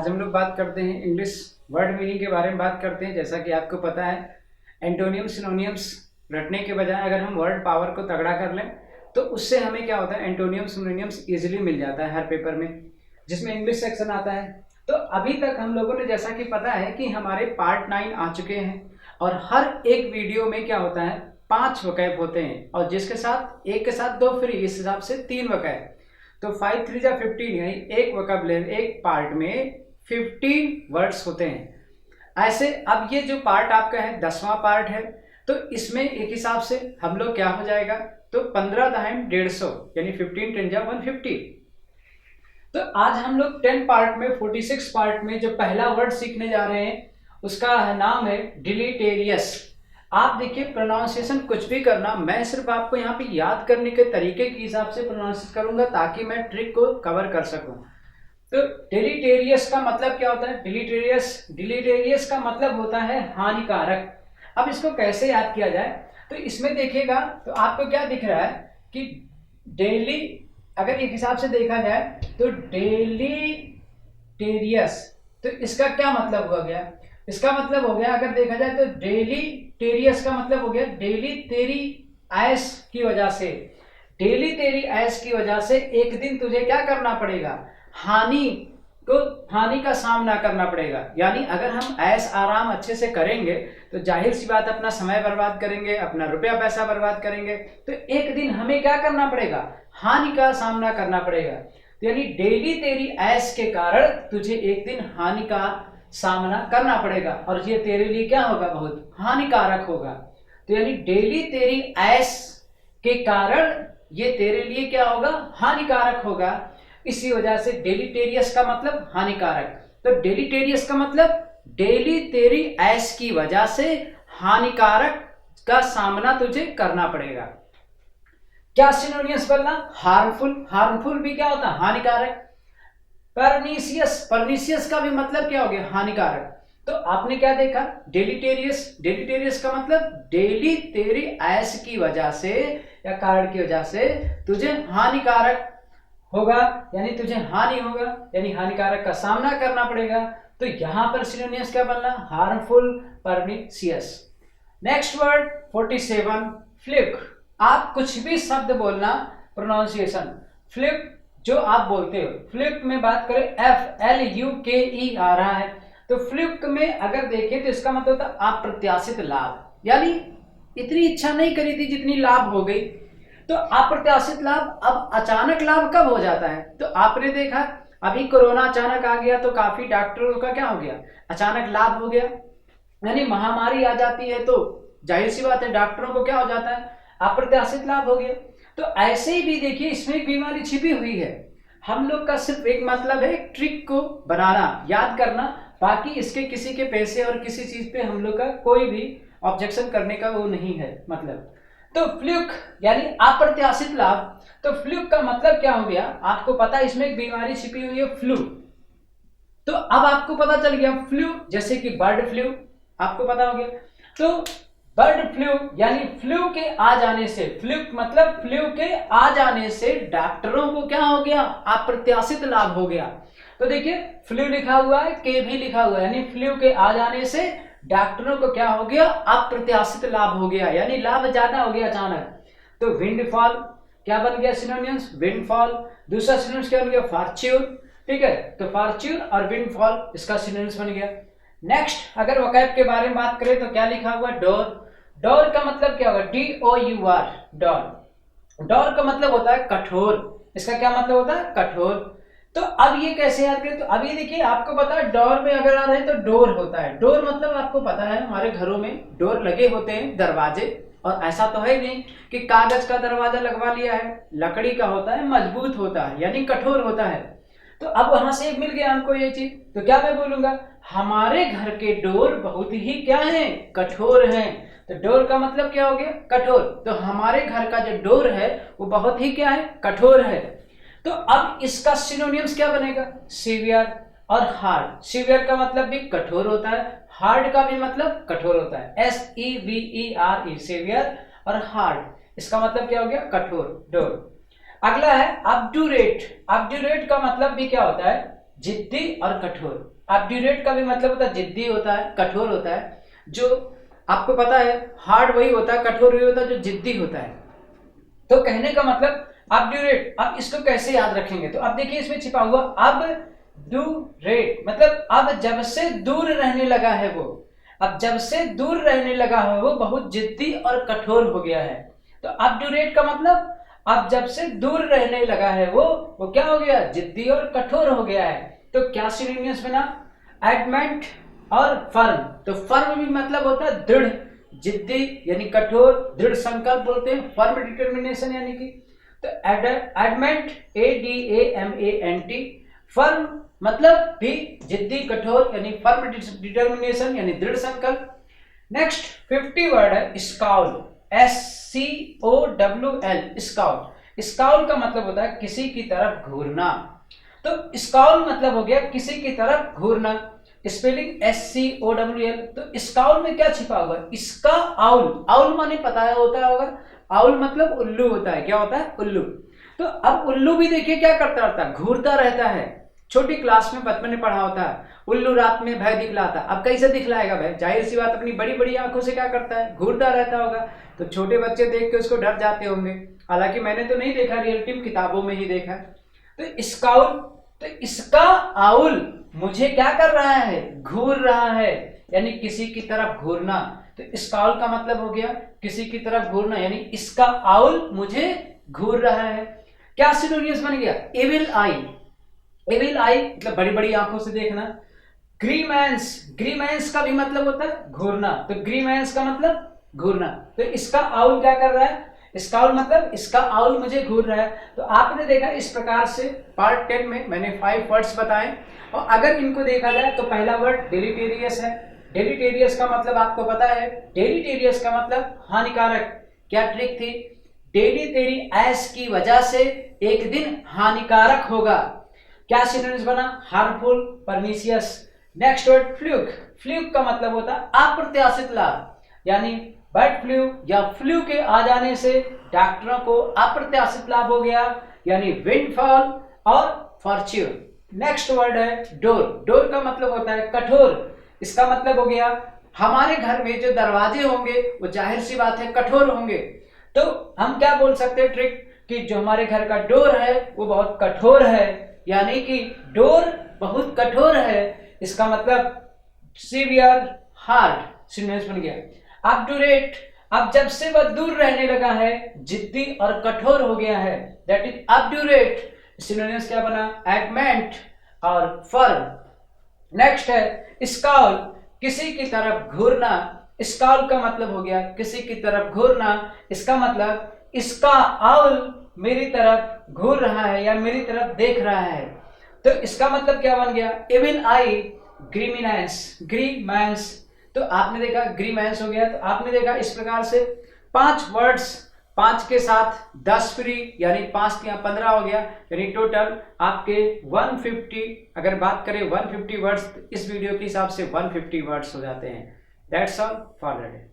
आज हम लोग बात करते हैं इंग्लिश वर्ड मीनिंग के बारे में बात करते हैं। जैसा कि आपको पता है, एंटोनियम सिनोनियम्स रटने के बजाय अगर हम वर्ड पावर को तगड़ा कर लें तो उससे हमें क्या होता है, एंटोनियम सिनोनियम्स इजीली मिल जाता है हर पेपर में, जिसमें इंग्लिश सेक्शन आता है। तो अभी तक हम लोगों ने, जैसा कि पता है कि हमारे पार्ट 9 आ चुके हैं और हर एक वीडियो में क्या होता है, 5 वोकैब होते हैं और जिसके साथ एक के साथ 2 फ्री, इस हिसाब से 3 वोकैब। तो 5 3 जा 15, यानी एक वोकैबुलरी एक पार्ट में 15 वर्ड्स होते हैं। ऐसे अब ये जो पार्ट आपका है 10वां पार्ट है, तो इसमें एक हिसाब से हम लोग क्या हो जाएगा, तो 15 दाहिम 150, यानी 15 10 जा 150। तो आज हम लोग 10 पार्ट में 46 पार्ट में जो पहला वर्ड सीखने जा रहे हैं उसका नाम है डिलीटेरियस। आप देखिए, प्रोनाउंसिएशन कुछ भी करना, मैं सिर्फ आपको यहाँ पे याद करने के तरीके के हिसाब से प्रोनाउंस करूंगा ताकि मैं ट्रिक को कवर कर सकूं। तो डिलीटेरियस का मतलब क्या होता है? डिलीटेरियस का मतलब होता है हानिकारक। अब इसको कैसे याद किया जाए, तो इसमें देखिएगा तो आपको क्या दिख रहा है कि डेली, अगर एक हिसाब से देखा जाए तो डेलीटेरियस, तो इसका क्या मतलब हो गया? इसका मतलब हो गया, अगर देखा जाए तो डेलीटेरियस का मतलब हो गया डेली तेरी ऐश की वजह से। डेली तेरी ऐश की वजह से एक दिन तुझे क्या करना पड़ेगा, हानि का सामना करना पड़ेगा। यानी अगर हम ऐश आराम अच्छे से करेंगे तो जाहिर सी बात अपना समय बर्बाद करेंगे, अपना रुपया पैसा बर्बाद करेंगे, तो एक दिन हमें क्या करना पड़ेगा, हानि का सामना करना पड़ेगा। तो यानी डेली तेरी ऐश के कारण तुझे एक दिन हानि का सामना करना पड़ेगा और ये तेरे लिए क्या होगा, बहुत हानिकारक होगा। तो यानी डेली तेरी ऐश के कारण ये तेरे लिए क्या होगा, हानिकारक होगा। इसी वजह से डेलीटेरियस का मतलब हानिकारक। तो डेलीटेरियस का मतलब डेली तेरी ऐश की वजह से हानिकारक का सामना तुझे करना पड़ेगा। क्या सिनोनिम्स बनना? हार्मफुल भी क्या होता है, हानिकारक। परनीसियस का भी मतलब क्या हो गया, हानिकारक। तो आपने क्या देखा, डेलीटेरियस का मतलब डेली तेरी ऐश की वजह से या कारण की वजह से तुझे हानिकारक होगा, यानी तुझे हानि होगा, यानी हानिकारक का सामना करना पड़ेगा। तो यहां पर सिनोनिम्स क्या बनना, harmful, pernicious. Next word 47 flick. आप कुछ भी शब्द बोलना, प्रोनाउंसिएशन फ्लिक जो आप बोलते हो, फ्लिक में बात करें FLUKE आ रहा है, तो फ्लिक में अगर देखें तो इसका मतलब था अप्रत्याशित लाभ, यानी इतनी इच्छा नहीं करी थी जितनी लाभ हो गई। तो अप्रत्याशित लाभ, अब अचानक लाभ कब हो जाता है? तो आपने देखा अभी कोरोना अचानक आ गया तो काफी डॉक्टरों का क्या हो गया, अचानक लाभ हो गया। यानी महामारी आ जाती है तो जाहिर सी बात है डॉक्टरों को क्या हो जाता है, अप्रत्याशित लाभ हो गया। तो ऐसे ही भी देखिए, इसमें एक बीमारी छिपी हुई है। हम लोग का सिर्फ एक मतलब है ट्रिक को बनाना, याद करना, बाकी इसके किसी के पैसे और किसी चीज पे हम लोग का कोई भी ऑब्जेक्शन करने का वो नहीं है मतलब। तो फ्लूक यानी अप्रत्याशित लाभ। तो फ्लूक का मतलब क्या हो गया, आपको पता है इसमें एक बीमारी छिपी हुई है, फ्लू। तो अब आपको पता चल गया फ्लू, जैसे कि बर्ड फ्लू आपको पता हो गया। तो बर्ड फ्लू यानी फ्लू के आ जाने से, फ्लूक मतलब फ्लू के आ जाने से डॉक्टरों को क्या हो गया, अप्रत्याशित लाभ हो गया। तो देखिए फ्लू लिखा हुआ है, के भी लिखा हुआ है, यानी फ्लू के आ जाने से डॉक्टरों को क्या हो गया, अप्रत्याशित लाभ हो गया, यानी लाभ ज्यादा हो गया अचानक। तो विंडफॉल क्या बन गया सिनोनिम्स, विंडफॉल। दूसरा सिनोनिम्स क्या बन गया, फॉर्च्यून। ठीक है, तो फॉर्च्यून और विंडफॉल इसका सिनोनिम्स बन गया। नेक्स्ट अगर वोकैब के बारे में बात करें तो क्या लिखा हुआ, डोर। डोर का मतलब क्या होगा, DOUR, डोर। डोर का मतलब होता है कठोर, इसका क्या मतलब होता है, कठोर। तो अब ये कैसे याद करें, तो अब ये देखिए आपको पता है डोर में अगर आ रहे हैं तो डोर होता है। डोर मतलब आपको पता है हमारे घरों में डोर लगे होते हैं, दरवाजे, और ऐसा तो है नहीं कि कागज का दरवाजा लगवा लिया है, लकड़ी का होता है, मजबूत होता है, यानी कठोर होता है। तो अब वहां से मिल गया हमको ये चीज, तो क्या मैं बोलूंगा, हमारे घर के डोर बहुत ही क्या है, कठोर हैं। तो डोर का मतलब क्या हो गया, कठोर। तो हमारे घर का जो डोर है वो बहुत ही क्या है, कठोर है। तो अब इसका सिनोनिम्स क्या बनेगा, सीवियर और हार्ड। सीवियर का मतलब भी कठोर होता है, हार्ड का भी मतलब कठोर होता है, SEVERE, सीवियर और हार्ड, इसका मतलब क्या हो गया, कठोर, डोर। अगला है ऑब्डुरेट। ऑब्डुरेट का मतलब भी क्या होता है, जिद्दी और कठोर। ऑब्ड्यूरेट का भी मतलब होता है जिद्दी होता है, कठोर होता है। जो आपको पता है हार्ड वही होता है, कठोर वही होता है जो जिद्दी होता है। तो कहने का मतलब ऑब्ड्यूरेट, अब इसको कैसे याद रखेंगे, तो अब देखिए इसमें छिपा हुआ अब डू रेट, मतलब अब जब से दूर रहने लगा है वो, अब जब से दूर रहने लगा है वो बहुत जिद्दी और कठोर हो गया है। तो ऑब्ड्यूरेट का मतलब अब जब से दूर रहने लगा है वो क्या हो गया, जिद्दी और कठोर हो गया है। तो क्या सिनोनिम्स बना, एडमेंट और फर्म। तो फर्म भी मतलब होता है दृढ़, जिद्दी यानी कठोर, दृढ़ संकल्प बोलते हैं, फर्म डिटर्मिनेशन यानी कि। तो एडमेंट, ADAMANT, फर्म मतलब भी जिद्दी कठोर यानी फर्म डिटर्मिनेशन यानी दृढ़ संकल्प। नेक्स्ट 50 वर्ड है स्काउल, SCOWL, स्काउल। स्काउल का मतलब होता है किसी की तरफ घूरना। तो स्काउल मतलब हो गया किसी की तरफ घूरना, स्पेलिंग SCOWL। तो स्काउल में क्या छिपा हुआ, इसका आउल, आउल माने पता है होता होगा, आउल मतलब उल्लू होता है, क्या होता है, उल्लू। तो अब उल्लू भी देखिए क्या करता रहता है, घूरता रहता है। छोटी क्लास में बचपन में पढ़ा होता है, उल्लू रात में भय दिखलाता। अब कैसे दिखलाएगा भय, जाहिर सी बात अपनी बड़ी बड़ी आंखों से क्या करता है, घूरता रहता होगा। तो छोटे बच्चे देख के उसको डर जाते होंगे, हालांकि मैंने तो नहीं देखा रियलिटी में, किताबों में ही देखा। तो स्काउल, तो इसका आउल मुझे क्या कर रहा है, घूर रहा है, यानी किसी की तरफ घूरना। तो स्काउल का मतलब हो गया किसी की तरफ घूरना, यानी इसका आउल मुझे घूर रहा है। क्या सिनोनिम्स बन गया, एविल आई, एविल आई मतलब बड़ी बड़ी आंखों से देखना। ग्रीमेंस, ग्रीमेंस का भी मतलब होता है घूरना, तो ग्रीमेंस का मतलब घूरना। तो इसका आउल क्या कर रहा है, इसका आउल मतलब इसका आउल मुझे घूर रहा है। तो आपने देखा इस प्रकार से पार्ट 10 में मैंने 5 वर्ड्स बताए, और अगर इनको देखा जाए तो पहला वर्ड डेलीटेरियस है। डेलीटेरियस का मतलब आपको पता है, डेलीटेरियस का मतलब हानिकारक। क्या ट्रिक थी, डेली तेरी ऐश की वजह से एक दिन हानिकारक होगा। क्या सिनोनिम्स बना, harmful, pernicious. Next word fluke, fluke का मतलब होता है अप्रत्याशित लाभ, यानी बर्ड फ्लू या फ्लू के आ जाने से डॉक्टरों को अप्रत्याशित लाभ हो गया, यानी विंडफॉल और फॉर्च्यून। नेक्स्ट वर्ड है डोर, डोर का मतलब होता है कठोर। इसका मतलब हो गया हमारे घर में जो दरवाजे होंगे वो जाहिर सी बात है कठोर होंगे। तो हम क्या बोल सकते हैं ट्रिक, कि जो हमारे घर का डोर है वो बहुत कठोर है, यानी कि डोर बहुत कठोर है। इसका मतलब सीवियर, हार्ड, सिनोनिम्स बन गया। ऑब्ड्यूरेट, अब जब से वह दूर रहने लगा है, जिद्दी और कठोर हो गया है, दैट इज ऑब्ड्यूरेट। सिनोनिम्स क्या बना, एडमेंट और फर्म। नेक्स्ट है स्काउल, किसी की तरफ घूरना। स्काउल का मतलब हो गया किसी की तरफ घूरना, इसका मतलब इसका आउल मेरी तरफ घूर रहा है या मेरी तरफ देख रहा है। तो इसका मतलब क्या बन गया, एविल आई, ग्रीमिनेंस, ग्रीमेंस। तो आपने देखा ग्रीमेंस हो गया। तो आपने देखा इस प्रकार से 5 वर्ड्स, 5 के साथ 10 फ्री, यानी 5 या 15 हो गया, यानी टोटल आपके 150, अगर बात करें 150 वर्ड्स, इस वीडियो के हिसाब से 150 वर्ड्स हो जाते हैं। That's all for the day.